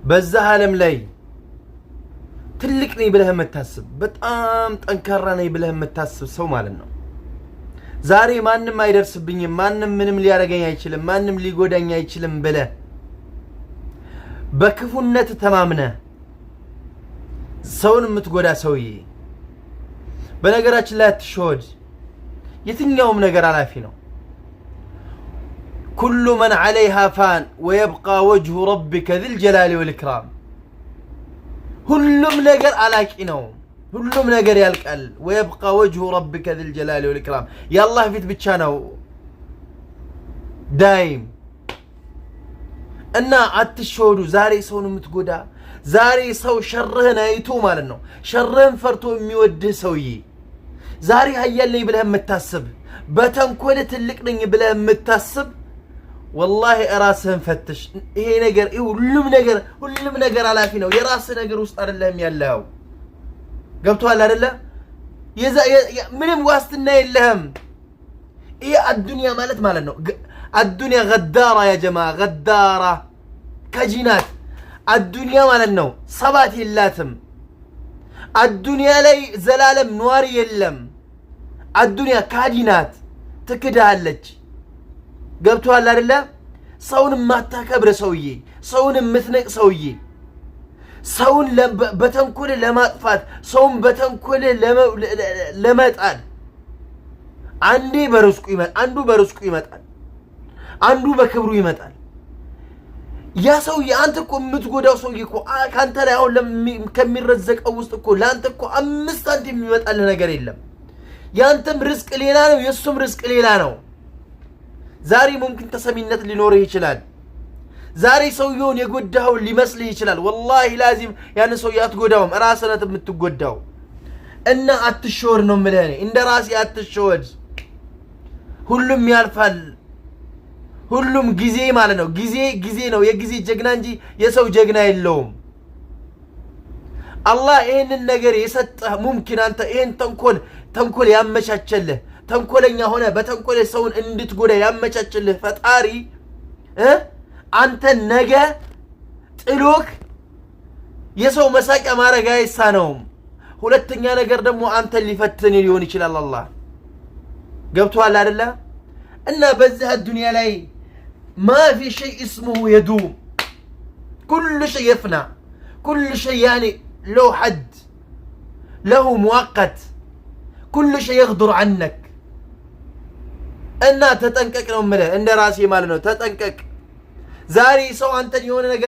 በዛ ዓለም ላይ ትልቅ ነኝ ብለህ የምታስብ በጣም ጠንካራ ነኝ ብለህ የምታስብ ሰው ማለት ነው። ዛሬ ማንም አይደርስብኝም፣ ማንም ምንም ሊያረጋኝ አይችልም፣ ማንም ሊጎዳኝ አይችልም ብለህ በክፉነት ተማምነህ ሰውን የምትጎዳ ሰውዬ በነገራችን ላይ አትሸወድ። የትኛውም ነገር አላፊ ነው። ኩሉ መን ዐለይሃ ፋን ወየብቃ ወጅሁ ረቢከ ዚል ጀላሊ ወልኢክራም። ሁሉም ነገር አላቂ ነው። ሁሉም ነገር ያልቃል። ወየብቃ ወጅሁ ረቢከ ዚል ጀላሊ ወልኢክራም። የአላህ ፊት ብቻ ነው ዳይም እና አትሸወዱ። ዛሬ ሰውን የምትጎዳ ዛሬ ሰው ሸርህን አይቶ ማለት ነው ሸርህን ፈርቶ የሚወድህ ሰውዬ ዛሬ ሀያል ነኝ ብለህ የምታስብ በተንኮል ትልቅ ነኝ ብለህ የምታስብ ወላሂ ራስህን ፈትሽ። ይሄ ነገር ሁሉም ነገር አላፊ ነው። የራስህ ነገር ውስጥ አይደለም ያለው። ገብቶሃል አይደለ? ምንም ዋስትና የለህም። ይሄ አዱንያ ማለት ነው አዱንያ ገዳራ ያ ጀማዓ ገዳራ ከጂናት አዱንያ ማለት ነው ሰባት የላትም። አዱንያ ላይ ዘላለም ኗሪ የለም። አዱንያ ካዲናት ትክዳለች። ገብቶሃል አይደለ? ሰውን ማታከብረ ሰውዬ፣ ሰውን የምትነቅ ሰውዬ፣ ሰውን በተንኮል ለማጥፋት፣ ሰውን በተንኮል ለመጣል አንዴ በርዝቁ ይመጣል፣ አንዱ በርዝቁ ይመጣል፣ አንዱ በክብሩ ይመጣል። ያ ሰውዬ አንተ እኮ የምትጎዳው ሰውዬ እኮ ካንተ ላይ አሁን ከሚረዘቀው ውስጥ እኮ ላንተ እኮ 5 ሳንቲም የሚመጣልህ ነገር የለም። ያንተም ርዝቅ ሌላ ነው፣ የሱም ርዝቅ ሌላ ነው። ዛሬ ሙምኪን ተሰሚነት ሊኖርህ ይችላል። ዛሬ ሰውየውን የጎዳው ሊመስልህ ይችላል። ወላሂ ላዚም ያን ሰውዬ አትጎዳውም፣ ራስህ ነህ የምትጎዳው። እና አትሸወድ ነው የምልህ እንደ ራሴ አትሸወድ። ሁሉም ያልፋል። ሁሉም ጊዜ ማለት ነው ጊዜ ነው። የጊዜ ጀግና እንጂ የሰው ጀግና የለውም። አላህ ይሄንን ነገር የሰጠህ ሙምኪን አንተ ይሄን ተንኮል ያመቻቸልህ ተንኮለኛ ሆነ በተንኮል ሰውን እንድትጎዳ ያመቻቸልህ ፈጣሪ አንተ ነገ ጥሎክ የሰው መሳቂያ ማረግ አይሳነውም። ሁለተኛ ነገር ደግሞ አንተ ሊፈትን ሊሆን ይችላል አላህ። ገብቶሃል አይደለ? እና በዚህ ዱንያ ላይ ما في شيء اسمه يدوم، كل شيء يفنى، كل شيء يعني له حد، له مؤقت، كل شيء يغدر عنك. እና ተጠንቀቅ ነው የምልህ እንደ ራሴ ማለት ነው። ተጠንቀቅ። ዛሬ ሰው አንተን የሆነ ነገር